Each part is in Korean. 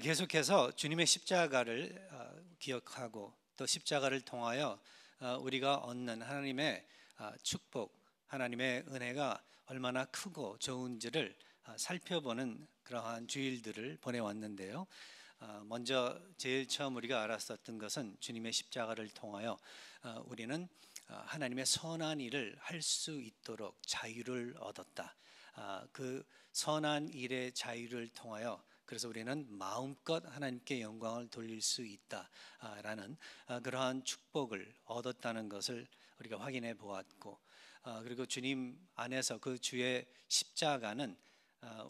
계속해서 주님의 십자가를 기억하고 또 십자가를 통하여 우리가 얻는 하나님의 축복, 하나님의 은혜가 얼마나 크고 좋은지를 살펴보는 그러한 주일들을 보내왔는데요. 먼저 제일 처음 우리가 알았었던 것은 주님의 십자가를 통하여 우리는 하나님의 선한 일을 할 수 있도록 자유를 얻었다. 그 선한 일의 자유를 통하여 그래서 우리는 마음껏 하나님께 영광을 돌릴 수 있다라는 그러한 축복을 얻었다는 것을 우리가 확인해 보았고, 그리고 주님 안에서 그 주의 십자가는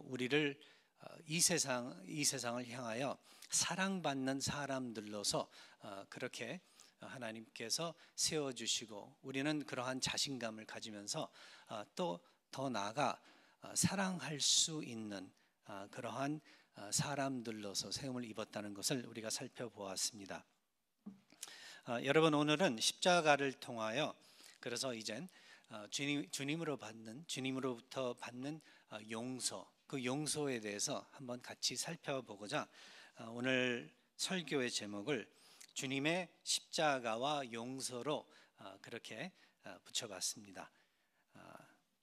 우리를 이 세상을 향하여 사랑받는 사람들로서 그렇게 하나님께서 세워주시고, 우리는 그러한 자신감을 가지면서 또 더 나아가 사랑할 수 있는 그러한 사람들로서 세움을 입었다는 것을 우리가 살펴보았습니다. 여러분, 오늘은 십자가를 통하여 그래서 이젠 주님으로부터 받는 용서, 그 용서에 대해서 한번 같이 살펴보고자 오늘 설교의 제목을 주님의 십자가와 용서로 그렇게 붙여봤습니다.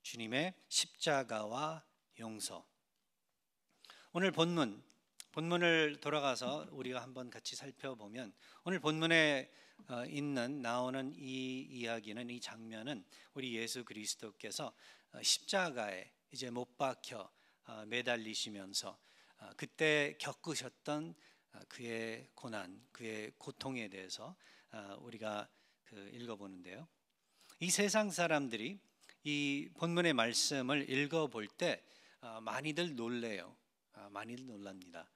주님의 십자가와 용서. 오늘 본문을 돌아가서 우리가 한번 같이 살펴보면, 오늘 본문에 나오는 이 이야기는, 이 장면은 우리 예수 그리스도께서 십자가에 이제 못 박혀 매달리시면서 그때 겪으셨던 그의 고난, 그의 고통에 대해서 우리가 읽어보는데요. 이 세상 사람들이 이 본문의 말씀을 읽어볼 때 많이들 놀래요. 많이들 놀랍니다.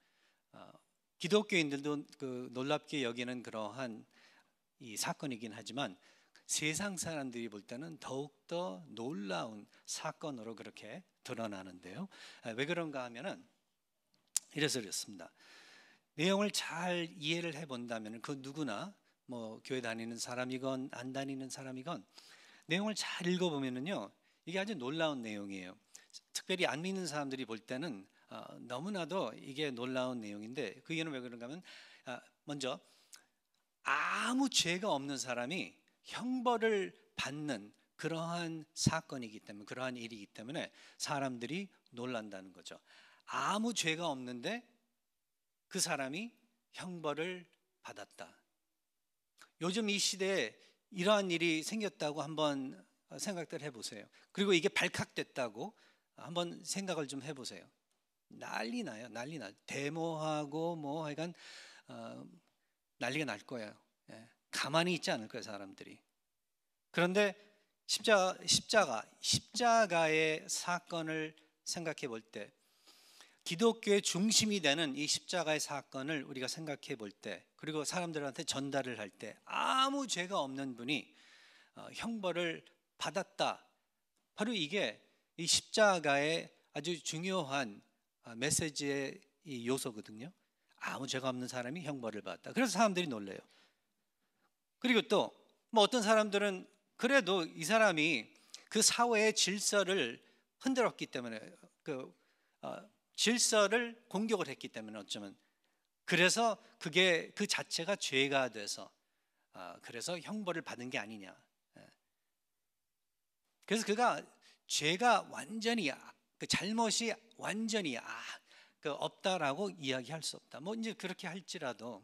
기독교인들도 놀랍게 여기는 그러한 이 사건이긴 하지만 세상 사람들이 볼 때는 더욱더 놀라운 사건으로 그렇게 드러나는데요. 왜 그런가 하면은 이래서 그렇습니다. 내용을 잘 이해를 해본다면 그 누구나 뭐 교회 다니는 사람이건 안 다니는 사람이건 내용을 잘 읽어보면은요, 이게 아주 놀라운 내용이에요. 특별히 안 믿는 사람들이 볼 때는 너무나도 이게 놀라운 내용인데, 그 이유는 왜 그런가 하면 먼저 아무 죄가 없는 사람이 형벌을 받는 그러한 사건이기 때문에, 그러한 일이기 때문에 사람들이 놀란다는 거죠. 아무 죄가 없는데 그 사람이 형벌을 받았다. 요즘 이 시대에 이러한 일이 생겼다고 한번 생각들 해보세요. 그리고 이게 발칵됐다고 한번 생각을 좀 해보세요. 난리 나요. 데모하고 뭐 하여간 난리가 날 거예요. 가만히 있지 않을 거예요, 사람들이. 그런데 십자가의 사건을 생각해 볼 때, 기독교의 중심이 되는 이 십자가의 사건을 우리가 생각해 볼 때, 그리고 사람들한테 전달을 할 때, 아무 죄가 없는 분이 형벌을 받았다. 바로 이게 이 십자가의 아주 중요한 메시지의 이 요소거든요. 아무 죄가 없는 사람이 형벌을 받았다. 그래서 사람들이 놀래요. 그리고 또 뭐 어떤 사람들은 그래도 이 사람이 그 사회의 질서를 흔들었기 때문에, 질서를 공격을 했기 때문에, 어쩌면 그래서 그게 그 자체가 죄가 돼서 그래서 형벌을 받은 게 아니냐. 그래서 그가 죄가 완전히, 그 잘못이 완전히 없다라고 이야기할 수 없다. 뭐 이제 그렇게 할지라도,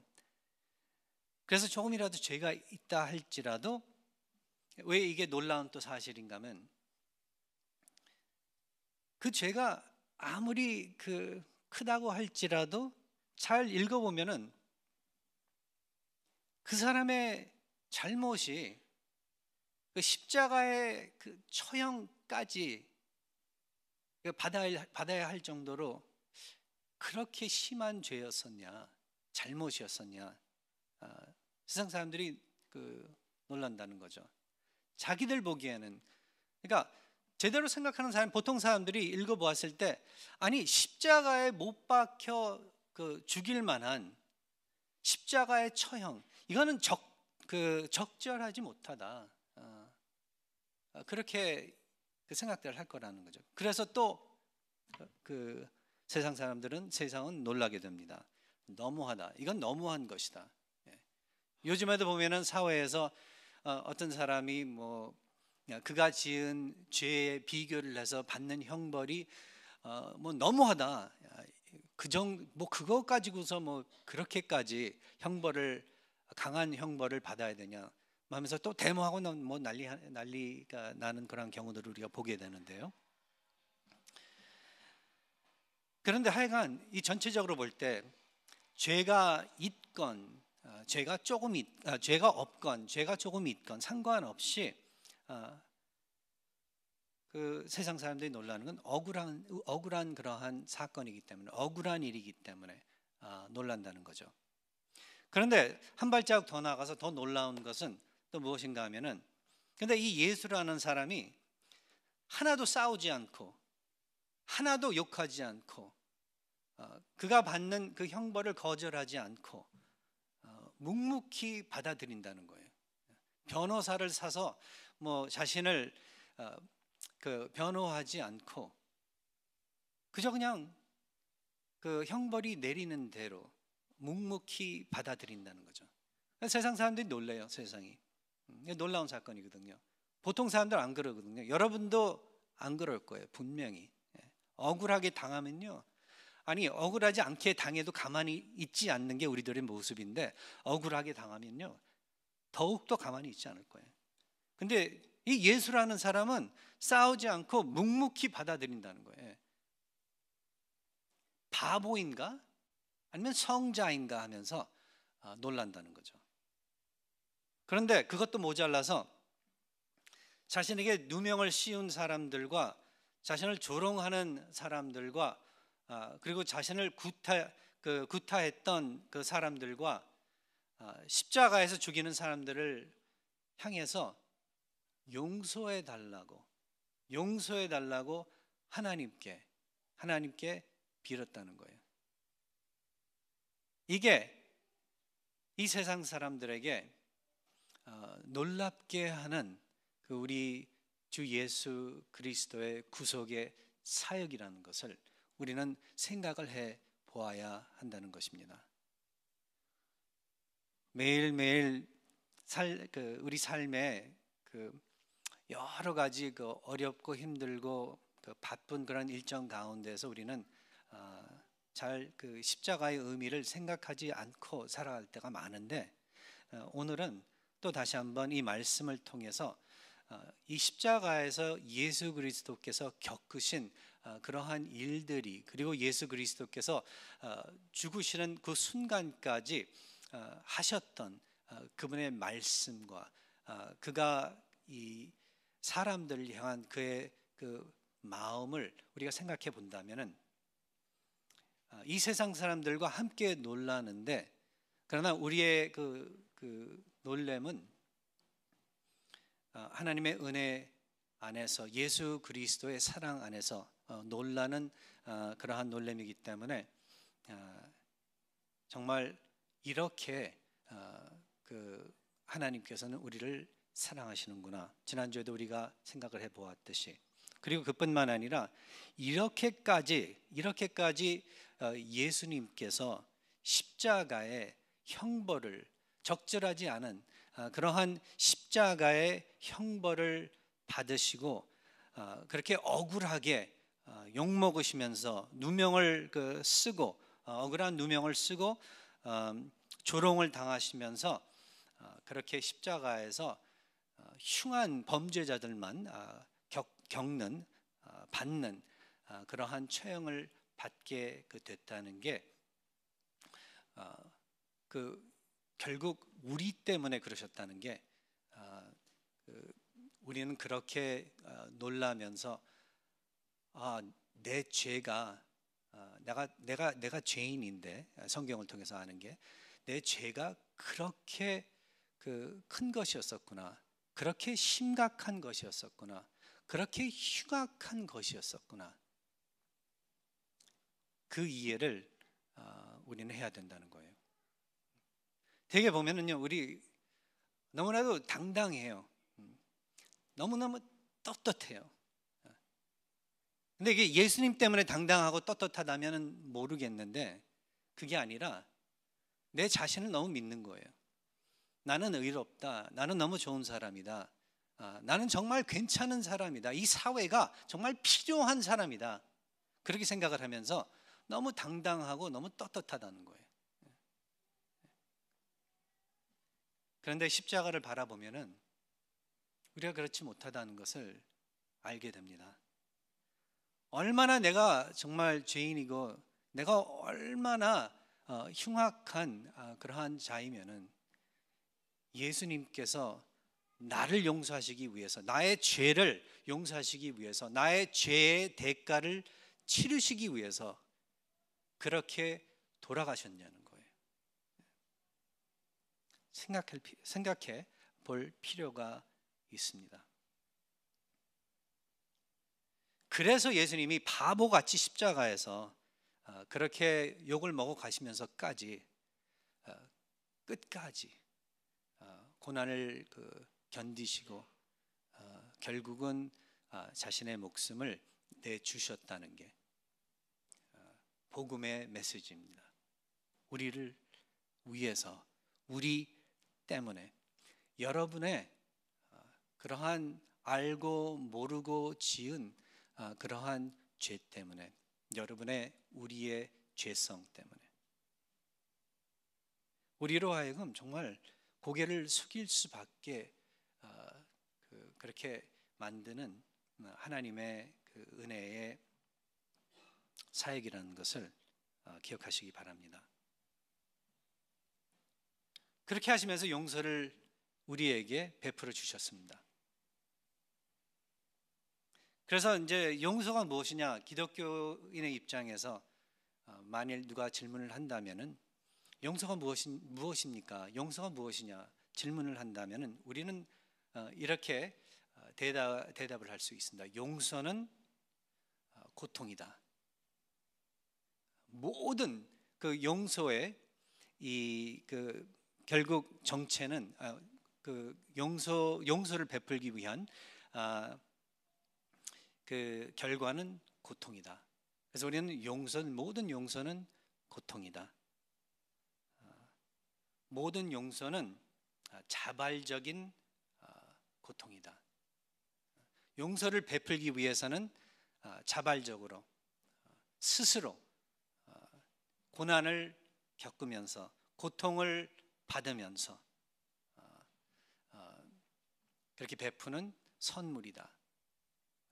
그래서 조금이라도 죄가 있다 할지라도, 왜 이게 놀라운 또 사실인가 하면, 그 죄가 아무리 크다고 할지라도 잘 읽어보면은 그 사람의 잘못이 그 십자가의 그 처형까지 받아야 할 정도로 그렇게 심한 죄였었냐, 잘못이었었냐. 세상 사람들이 놀란다는 거죠. 자기들 보기에는, 그러니까 제대로 생각하는 사람, 보통 사람들이 읽어보았을 때, 아니 십자가에 못 박혀 죽일 만한 십자가의 처형, 이거는 적절하지 못하다. 그렇게 생각들을 할 거라는 거죠. 그래서 또 세상은 놀라게 됩니다. 너무하다. 이건 너무한 것이다. 요즘에도 보면은 사회에서 어떤 사람이 뭐 그가 지은 죄에 비교를 해서 받는 형벌이 뭐 너무하다. 뭐 그거 가지고서 뭐 그렇게까지 강한 형벌을 받아야 되냐 하면서 또 데모하고 뭐 난리가 나는 그런 경우들을 우리가 보게 되는데요. 그런데 하여간 이 전체적으로 볼 때 죄가 있건 죄가 없건 죄가 조금 있건 상관없이 그 세상 사람들이 놀라는 건 억울한 그러한 사건이기 때문에, 억울한 일이기 때문에 놀란다는 거죠. 그런데 한 발자국 더 나가서 더 놀라운 것은 또 무엇인가 하면은, 근데 이 예수라는 사람이 하나도 싸우지 않고 하나도 욕하지 않고 그가 받는 그 형벌을 거절하지 않고 묵묵히 받아들인다는 거예요. 변호사를 사서 뭐 자신을 그 변호하지 않고 그저 그냥 그 형벌이 내리는 대로 묵묵히 받아들인다는 거죠. 세상 사람들이 놀래요. 세상이 놀라운 사건이거든요. 보통 사람들 안 그러거든요. 여러분도 안 그럴 거예요. 분명히. 억울하게 당하면요, 아니 억울하지 않게 당해도 가만히 있지 않는 게 우리들의 모습인데, 억울하게 당하면요 더욱더 가만히 있지 않을 거예요. 근데 이 예수라는 사람은 싸우지 않고 묵묵히 받아들인다는 거예요. 바보인가? 아니면 성자인가 하면서 놀란다는 거죠. 그런데 그것도 모자라서 자신에게 누명을 씌운 사람들과 자신을 조롱하는 사람들과 그리고 자신을 구타했던 그 사람들과 십자가에서 죽이는 사람들을 향해서 용서해 달라고 하나님께 빌었다는 거예요. 이게 이 세상 사람들에게 놀랍게 하는 그 우리 주 예수 그리스도의 구속의 사역이라는 것을 우리는 생각을 해 보아야 한다는 것입니다. 매일매일 우리 삶에 여러 가지 어렵고 힘들고 바쁜 그런 일정 가운데서 우리는 잘 십자가의 의미를 생각하지 않고 살아갈 때가 많은데, 오늘은 또 다시 한번 이 말씀을 통해서 이 십자가에서 예수 그리스도께서 겪으신 그러한 일들이, 그리고 예수 그리스도께서 죽으시는 그 순간까지 하셨던 그분의 말씀과 그가 이 사람들을 향한 그의 그 마음을 우리가 생각해 본다면은, 이 세상 사람들과 함께 놀라는데, 그러나 우리의 그 놀램은 하나님의 은혜 안에서, 예수 그리스도의 사랑 안에서 놀라는 그러한 놀램이기 때문에 정말 이렇게 하나님께서는 우리를 사랑하시는구나, 지난주에도 우리가 생각을 해보았듯이, 그리고 그뿐만 아니라 이렇게까지 예수님께서 십자가의 형벌을, 적절하지 않은 그러한 십자가의 형벌을 받으시고 그렇게 억울하게 욕먹으시면서 누명을 쓰고, 억울한 누명을 쓰고 조롱을 당하시면서 그렇게 십자가에서 흉한 범죄자들만 받는 그러한 처형을 받게 됐다는 게 결국 우리 때문에 그러셨다는 게, 우리는 그렇게 놀라면서 내 죄가, 내가 죄인인데, 성경을 통해서 아는 게 내 죄가 그렇게 큰 것이었었구나, 그렇게 심각한 것이었었구나, 그렇게 흉악한 것이었었구나, 그 이해를 우리는 해야 된다는 거예요. 되게 보면은요, 우리 너무나도 당당해요. 너무너무 떳떳해요. 근데 이게 예수님 때문에 당당하고 떳떳하다면은 모르겠는데, 그게 아니라 내 자신을 너무 믿는 거예요. 나는 의롭다. 나는 너무 좋은 사람이다. 나는 정말 괜찮은 사람이다. 이 사회가 정말 필요한 사람이다. 그렇게 생각을 하면서 너무 당당하고 너무 떳떳하다는 거예요. 그런데 십자가를 바라보면은 우리가 그렇지 못하다는 것을 알게 됩니다. 얼마나 내가 정말 죄인이고 내가 얼마나 흉악한 그러한 자이면은 예수님께서 나를 용서하시기 위해서, 나의 죄를 용서하시기 위해서, 나의 죄의 대가를 치르시기 위해서 그렇게 돌아가셨냐는 거예요. 생각해 볼 필요가 있습니다. 그래서 예수님이 바보같이 십자가에서 그렇게 욕을 먹어 가시면서까지 끝까지 고난을 견디시고 결국은 자신의 목숨을 내주셨다는 게 복음의 메시지입니다. 우리를 위해서, 우리 때문에, 여러분의 그러한 알고 모르고 지은 그러한 죄 때문에, 여러분의 우리의 죄성 때문에 우리로 하여금 정말 고개를 숙일 수밖에 그렇게 만드는 하나님의 그 은혜의 사역이라는 것을 기억하시기 바랍니다. 그렇게 하시면서 용서를 우리에게 베풀어 주셨습니다. 그래서 이제 용서가 무엇이냐? 기독교인의 입장에서 만일 누가 질문을 한다면은 용서가 무엇입니까? 용서가 무엇이냐? 질문을 한다면은 우리는 이렇게 대답을 할 수 있습니다. 용서는 고통이다. 모든 그 용서의 결국 정체는 용서를 베풀기 위한 그 결과는 고통이다. 그래서 우리는 모든 용서는 고통이다. 모든 용서는 자발적인 고통이다. 용서를 베풀기 위해서는 자발적으로 스스로 고난을 겪으면서 고통을 받으면서 그렇게 베푸는 선물이다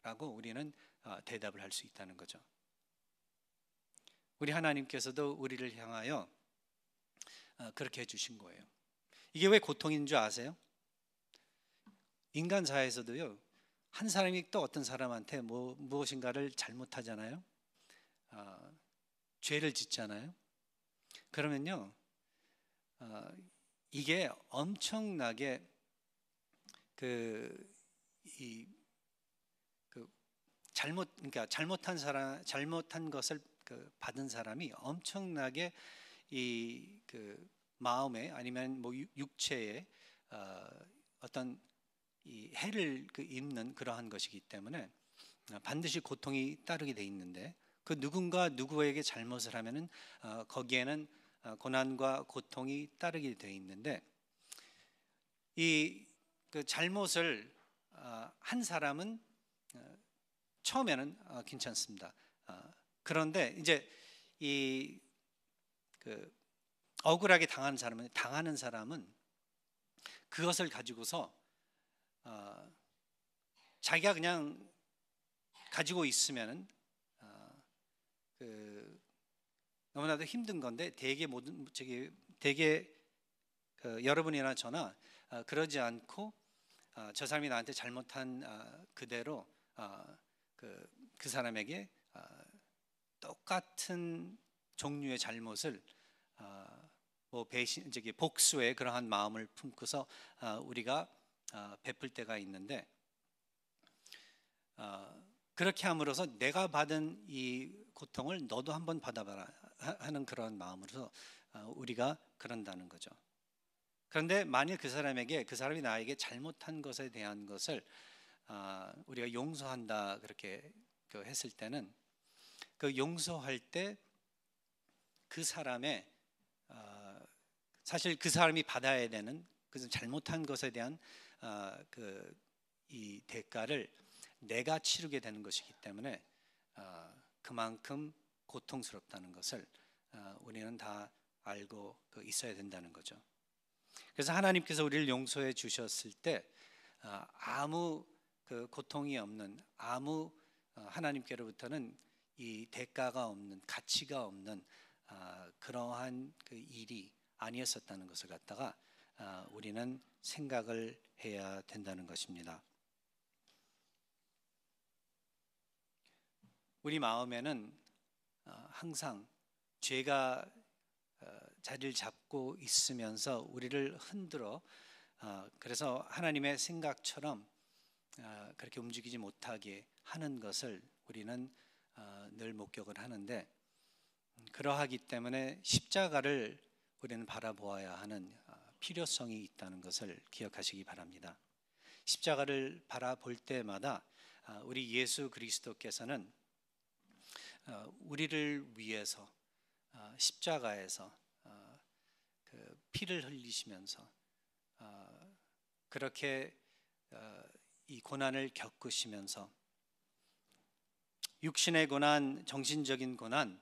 라고 우리는 대답을 할 수 있다는 거죠. 우리 하나님께서도 우리를 향하여 그렇게 해주신 거예요. 이게 왜 고통인 줄 아세요? 인간사에서도요, 한 사람이 또 어떤 사람한테 무엇인가를 잘못하잖아요. 죄를 짓잖아요. 그러면요, 이게 엄청나게 그러니까 잘못한 것을 받은 사람이 엄청나게 그 마음에 아니면 육체에 어떤 이 해를 입는 그러한 것이기 때문에 반드시 고통이 따르게 돼 있는데, 그 누구에게 잘못을 하면은 거기에는 고난과 고통이 따르게 돼 있는데, 그 잘못을 한 사람은 처음에는 괜찮습니다. 그런데 이제 억울하게 당하는 사람은 그것을 가지고서 자기가 그냥 가지고 있으면은 너무나도 힘든 건데, 대개 여러분이나 저나 그러지 않고 저 사람이 나한테 잘못한 그대로 그 사람에게 똑같은 종류의 잘못을 복수의 그러한 마음을 품고서 우리가 베풀 때가 있는데, 그렇게 함으로써 내가 받은 이 고통을 너도 한번 받아봐라 하는 그런 마음으로서 우리가 그런다는 거죠. 그런데 만일 그 사람이 나에게 잘못한 것에 대한 것을 우리가 용서한다 그렇게 했을 때는, 그 용서할 때 그 사람의 사실 그 사람이 받아야 되는 그 잘못한 것에 대한 이 대가를 내가 치르게 되는 것이기 때문에 그만큼 고통스럽다는 것을 우리는 다 알고 있어야 된다는 거죠. 그래서 하나님께서 우리를 용서해 주셨을 때 아무 고통이 없는, 아무 하나님께로부터는 이 대가가 없는, 가치가 없는 그러한 일이 아니었었다는 것을 갖다가 우리는 생각을 해야 된다는 것입니다. 우리 마음에는 항상 죄가 자리를 잡고 있으면서 우리를 흔들어 그래서 하나님의 생각처럼 그렇게 움직이지 못하게 하는 것을 우리는 늘 목격을 하는데, 그러하기 때문에 십자가를 우리는 바라보아야 하는 필요성이 있다는 것을 기억하시기 바랍니다. 십자가를 바라볼 때마다 우리 예수 그리스도께서는 우리를 위해서 십자가에서 피를 흘리시면서 그렇게 이 고난을 겪으시면서 육신의 고난, 정신적인 고난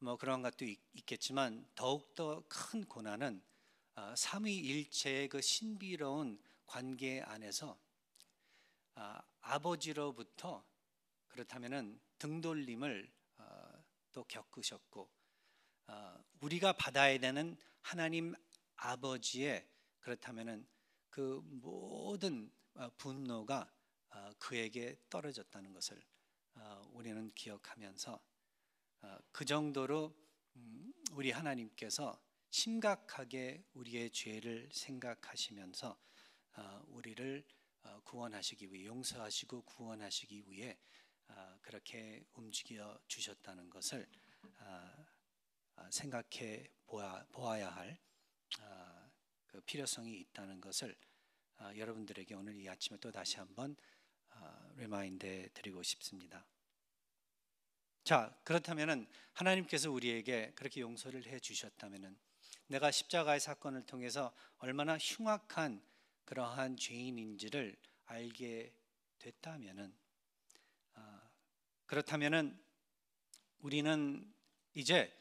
뭐 그런 것도 있겠지만 더욱더 큰 고난은 삼위일체의 그 신비로운 관계 안에서 아버지로부터 그렇다면은 등돌림을 또 겪으셨고 우리가 받아야 되는 하나님 아버지의 그렇다면은 그 모든 분노가 그에게 떨어졌다는 것을 우리는 기억하면서 그 정도로 우리 하나님께서 심각하게 우리의 죄를 생각하시면서 우리를 구원하시기 위해, 용서하시고 구원하시기 위해 그렇게 움직여 주셨다는 것을 생각해 보아야 할 그 필요성이 있다는 것을 여러분들에게 오늘 이 아침에 또 다시 한번 리마인드 드리고 싶습니다. 자, 그렇다면은 하나님께서 우리에게 그렇게 용서를 해 주셨다면은 내가 십자가의 사건을 통해서 얼마나 흉악한 그러한 죄인인지를 알게 됐다면은 그렇다면은 우리는 이제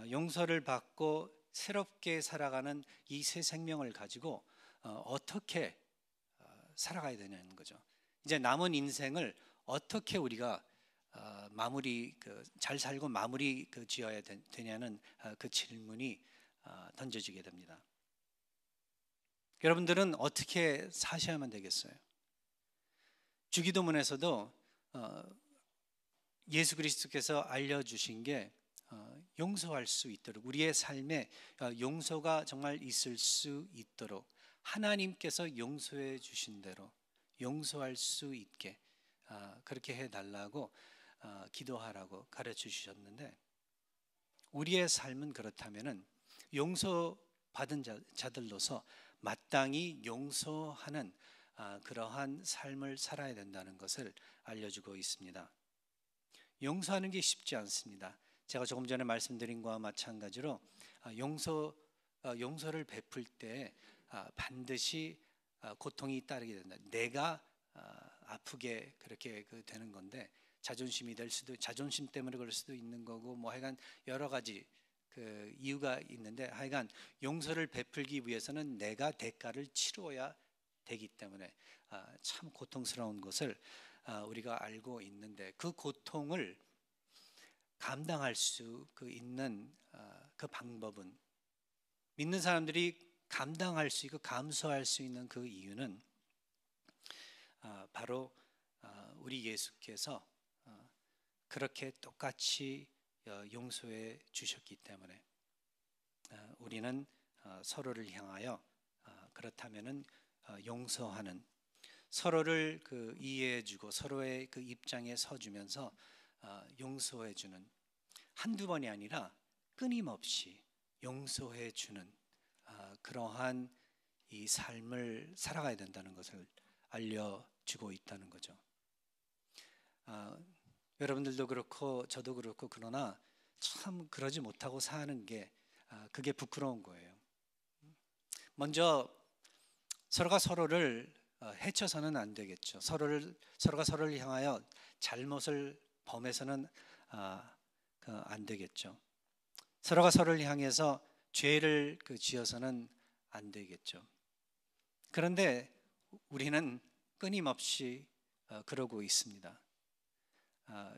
용서를 받고 새롭게 살아가는 이 새 생명을 가지고 어떻게 살아가야 되냐는 거죠. 이제 남은 인생을 어떻게 우리가 마무리 잘 살고 마무리 지어야 되냐는 그 질문이 던져지게 됩니다. 여러분들은 어떻게 사셔야만 되겠어요? 주기도문에서도 예수 그리스도께서 알려주신 게 용서할 수 있도록, 우리의 삶에 용서가 정말 있을 수 있도록 하나님께서 용서해 주신 대로 용서할 수 있게 그렇게 해달라고 기도하라고 가르쳐 주셨는데, 우리의 삶은 그렇다면은 용서받은 자들로서 마땅히 용서하는 그러한 삶을 살아야 된다는 것을 알려주고 있습니다. 용서하는 게 쉽지 않습니다. 제가 조금 전에 말씀드린 것과 마찬가지로 용서를 베풀 때 반드시 고통이 따르게 된다. 내가 아프게 그렇게 되는 건데, 자존심이 될 수도, 자존심 때문에 그럴 수도 있는 거고, 뭐 하여간 여러 가지 이유가 있는데, 하여간 용서를 베풀기 위해서는 내가 대가를 치러야 되기 때문에 참 고통스러운 것을 우리가 알고 있는데, 그 고통을 감당할 수 있는 그 방법은, 믿는 사람들이 감당할 수 있고 감수할 수 있는 그 이유는 바로 우리 예수께서 그렇게 똑같이 용서해 주셨기 때문에 우리는 서로를 향하여 그렇다면은 용서하는, 서로를 이해해주고 서로의 그 입장에 서주면서 용서해주는, 한두 번이 아니라 끊임없이 용서해주는 그러한 이 삶을 살아가야 된다는 것을 알려주고 있다는 거죠. 여러분들도 그렇고 저도 그렇고, 그러나 참 그러지 못하고 사는 게 그게 부끄러운 거예요. 먼저 서로가 서로를 해쳐서는 안 되겠죠. 서로가 서로를 향하여 잘못을 범해서는 안 되겠죠. 서로가 서로를 향해서 죄를 지어서는 안 되겠죠. 그런데 우리는 끊임없이 그러고 있습니다.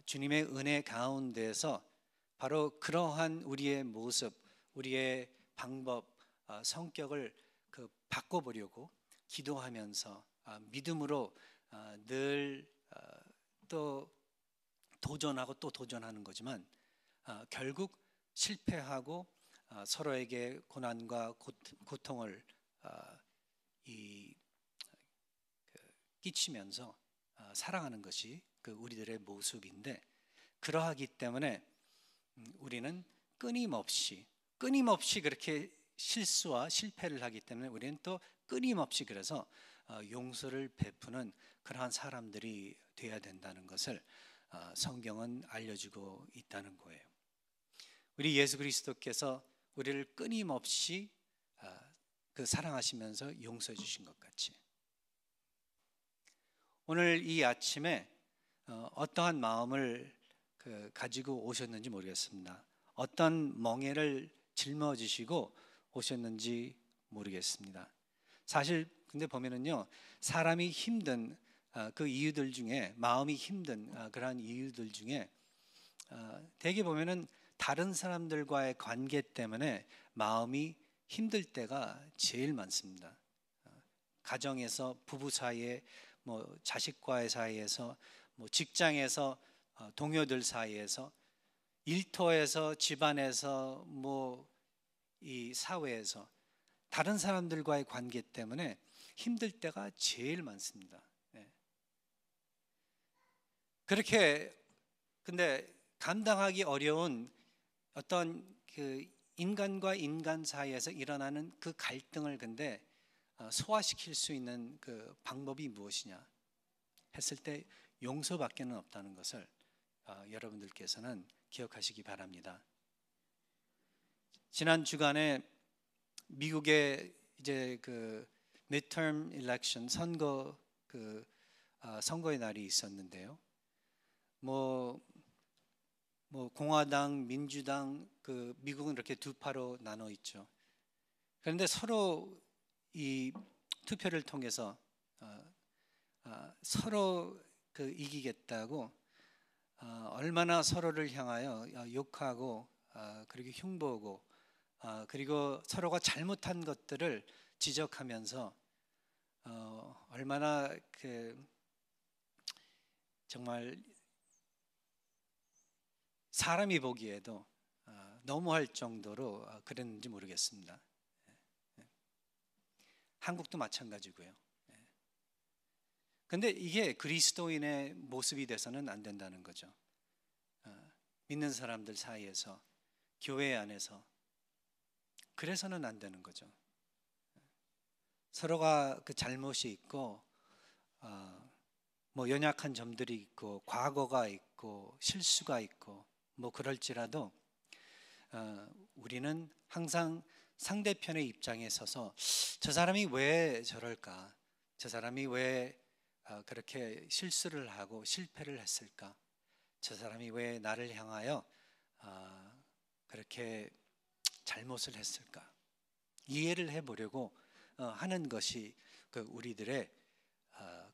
주님의 은혜 가운데에서 바로 그러한 우리의 모습, 우리의 방법, 성격을 바꿔보려고 기도하면서 믿음으로 늘 또 도전하고 또 도전하는 거지만 결국 실패하고 서로에게 고난과 고통을 끼치면서 살아가는 것이 우리들의 모습인데, 그러하기 때문에 우리는 끊임없이 그렇게 실수와 실패를 하기 때문에 우리는 또 끊임없이 그래서 용서를 베푸는 그러한 사람들이 되어야 된다는 것을 성경은 알려주고 있다는 거예요. 우리 예수 그리스도께서 우리를 끊임없이 사랑하시면서 용서해 주신 것 같이, 오늘 이 아침에 어떠한 마음을 가지고 오셨는지 모르겠습니다. 어떤 멍에를 짊어지시고 오셨는지 모르겠습니다. 사실 근데 보면은요, 사람이 힘든 그 이유들 중에, 마음이 힘든 그러한 이유들 중에 대개 보면은 다른 사람들과의 관계 때문에 마음이 힘들 때가 제일 많습니다. 가정에서, 부부 사이에, 자식과의 사이에서, 직장에서, 동료들 사이에서, 일터에서, 집안에서, 이 사회에서 다른 사람들과의 관계 때문에 힘들 때가 제일 많습니다. 그렇게 근데 감당하기 어려운 어떤 인간과 인간 사이에서 일어나는 그 갈등을 근데 소화시킬 수 있는 그 방법이 무엇이냐 했을 때 용서밖에는 없다는 것을 여러분들께서는 기억하시기 바랍니다. 지난 주간에 미국의 이제 midterm election 선거의 날이 있었는데요. 공화당, 민주당, 미국은 이렇게 두 파로 나눠 있죠. 그런데 서로 이 투표를 통해서 서로 이기겠다고 얼마나 서로를 향하여 욕하고 그리고 흉보고 그리고 서로가 잘못한 것들을 지적하면서 얼마나 정말 사람이 보기에도 너무할 정도로 그랬는지 모르겠습니다. 한국도 마찬가지고요. 근데 이게 그리스도인의 모습이 돼서는 안 된다는 거죠. 믿는 사람들 사이에서, 교회 안에서 그래서는 안 되는 거죠. 서로가 잘못이 있고 연약한 점들이 있고 과거가 있고 실수가 있고 그럴지라도 우리는 항상 상대편의 입장에 서서 저 사람이 왜 저럴까? 저 사람이 왜 그렇게 실수를 하고 실패를 했을까? 저 사람이 왜 나를 향하여 그렇게 잘못을 했을까? 이해를 해보려고 하는 것이 우리들의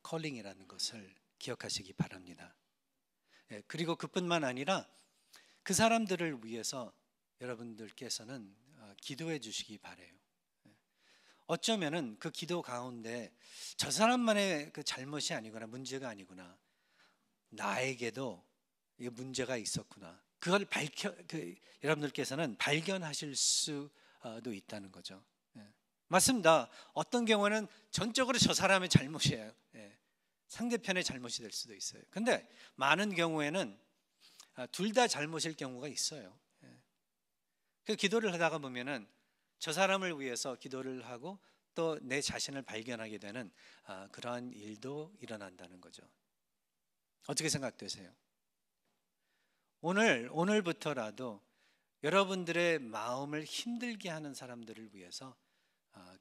컬링이라는 것을 기억하시기 바랍니다. 그리고 그뿐만 아니라 그 사람들을 위해서 여러분들께서는 기도해 주시기 바라요. 어쩌면은 그 기도 가운데 저 사람만의 잘못이 아니구나, 문제가 아니구나, 나에게도 이 문제가 있었구나, 그걸 여러분들께서는 발견하실 수도 있다는 거죠. 맞습니다. 어떤 경우는 전적으로 저 사람의 잘못이에요. 상대편의 잘못이 될 수도 있어요. 근데 많은 경우에는 둘 다 잘못일 경우가 있어요. 그 기도를 하다가 보면은 저 사람을 위해서 기도를 하고 또 내 자신을 발견하게 되는 그러한 일도 일어난다는 거죠. 어떻게 생각되세요? 오늘부터라도 여러분들의 마음을 힘들게 하는 사람들을 위해서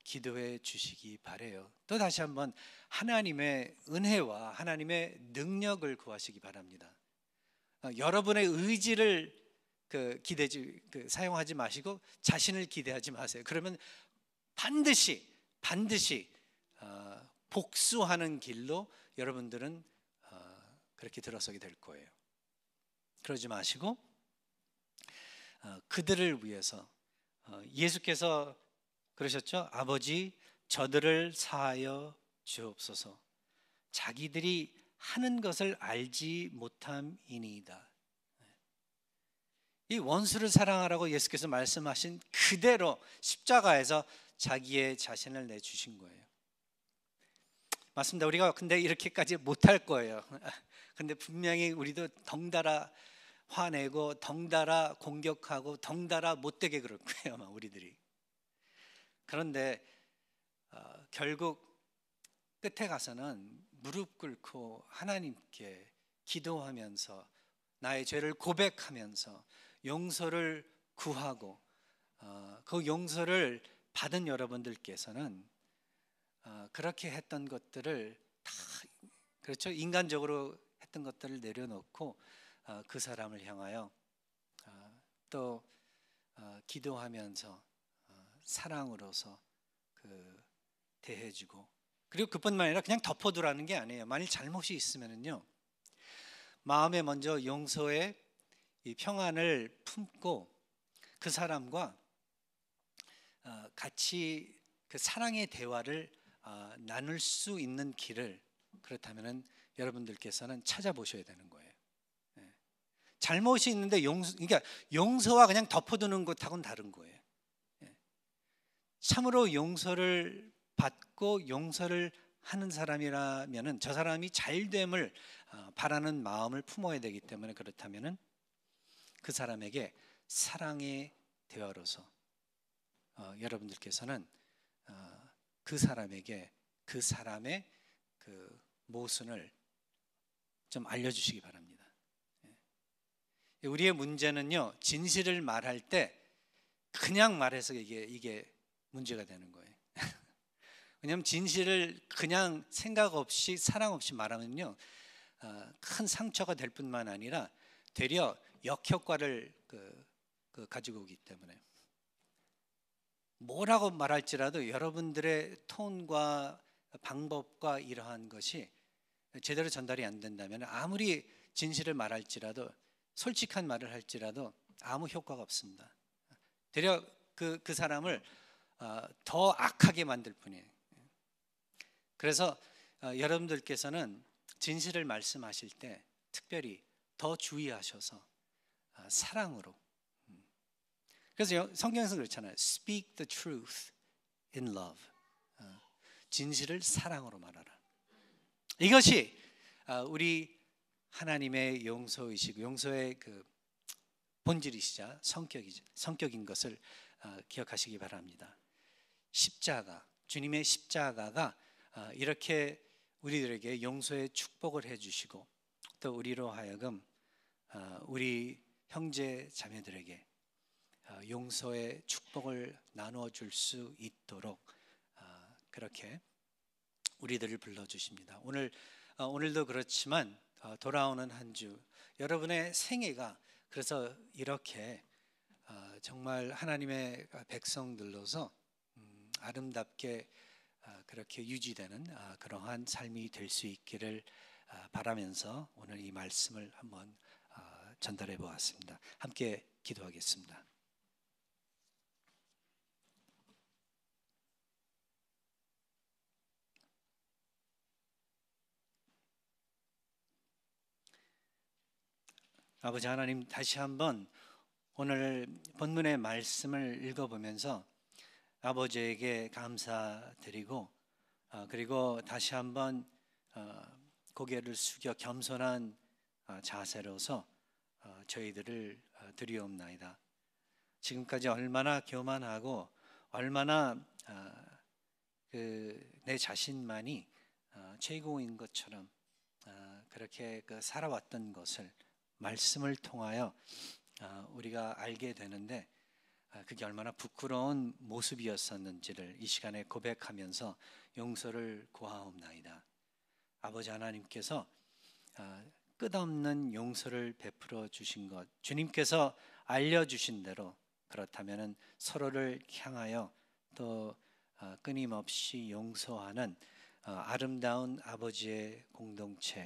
기도해 주시기 바래요. 또 다시 한번 하나님의 은혜와 하나님의 능력을 구하시기 바랍니다. 여러분의 의지를 사용하지 마시고 자신을 기대하지 마세요. 그러면 반드시 복수하는 길로 여러분들은 그렇게 들어서게 될 거예요. 그러지 마시고 그들을 위해서 예수께서 그러셨죠. 아버지, 저들을 사하여 주옵소서. 자기들이 하는 것을 알지 못함이니이다. 이 원수를 사랑하라고 예수께서 말씀하신 그대로 십자가에서 자기의 자신을 내주신 거예요. 맞습니다. 우리가 근데 이렇게까지 못할 거예요. 근데 분명히 우리도 덩달아 화내고 덩달아 공격하고 덩달아 못되게 그럴 거예요, 아마 우리들이. 그런데 결국 끝에 가서는 무릎 꿇고 하나님께 기도하면서 나의 죄를 고백하면서 용서를 구하고 그 용서를 받은 여러분들께서는 그렇게 했던 것들을 다, 그렇죠, 인간적으로 했던 것들을 내려놓고 그 사람을 향하여 또 기도하면서 사랑으로서 대해주고, 그리고 그뿐만 아니라 그냥 덮어두라는 게 아니에요. 만일 잘못이 있으면은요, 마음에 먼저 용서의 이 평안을 품고 그 사람과 같이 그 사랑의 대화를 나눌 수 있는 길을, 그렇다면은 여러분들께서는 찾아보셔야 되는 거예요. 잘못이 있는데 그러니까 용서와 그냥 덮어두는 것하고는 다른 거예요. 참으로 용서를 받고 용서를 하는 사람이라면은 저 사람이 잘됨을 바라는 마음을 품어야 되기 때문에, 그렇다면은 그 사람에게 사랑의 대화로서 여러분들께서는 그 사람에게 그 사람의 그 모순을 좀 알려주시기 바랍니다. 우리의 문제는요, 진실을 말할 때 그냥 말해서 이게 문제가 되는 거예요. 왜냐하면 진실을 그냥 생각 없이 사랑 없이 말하면요, 큰 상처가 될 뿐만 아니라 되려 역효과를 가지고 오기 때문에, 뭐라고 말할지라도 여러분들의 톤과 방법과 이러한 것이 제대로 전달이 안 된다면 아무리 진실을 말할지라도, 솔직한 말을 할지라도 아무 효과가 없습니다. 되려 그 사람을 더 악하게 만들 뿐이에요. 그래서 여러분들께서는 진실을 말씀하실 때 특별히 더 주의하셔서 사랑으로, 그래서 성경에서 그렇잖아요. Speak the truth in love. 진실을 사랑으로 말하라. 이것이 우리 하나님의 용서의식, 용서의 그 본질이시자 성격인 것을 기억하시기 바랍니다. 십자가, 주님의 십자가가 이렇게 우리들에게 용서의 축복을 해주시고, 또 우리로 하여금 우리 형제 자매들에게 용서의 축복을 나누어 줄 수 있도록 그렇게 우리들을 불러주십니다. 오늘도 그렇지만 돌아오는 한 주, 여러분의 생애가 그래서 이렇게 정말 하나님의 백성들로서 아름답게 그렇게 유지되는 그러한 삶이 될 수 있기를 바라면서 오늘 이 말씀을 한번 전달해 보았습니다. 함께 기도하겠습니다. 아버지 하나님, 다시 한번 오늘 본문의 말씀을 읽어보면서 아버지에게 감사드리고, 그리고 다시 한번 고개를 숙여 겸손한 자세로서 저희들을 드리옵나이다. 지금까지 얼마나 교만하고 얼마나 내 자신만이 최고인 것처럼 그렇게 살아왔던 것을 말씀을 통하여 우리가 알게 되는데, 그게 얼마나 부끄러운 모습이었었는지를 이 시간에 고백하면서 용서를 구하옵나이다. 아버지 하나님께서 끝없는 용서를 베풀어 주신 것, 주님께서 알려주신 대로 그렇다면 서로를 향하여 또 끊임없이 용서하는 아름다운 아버지의 공동체,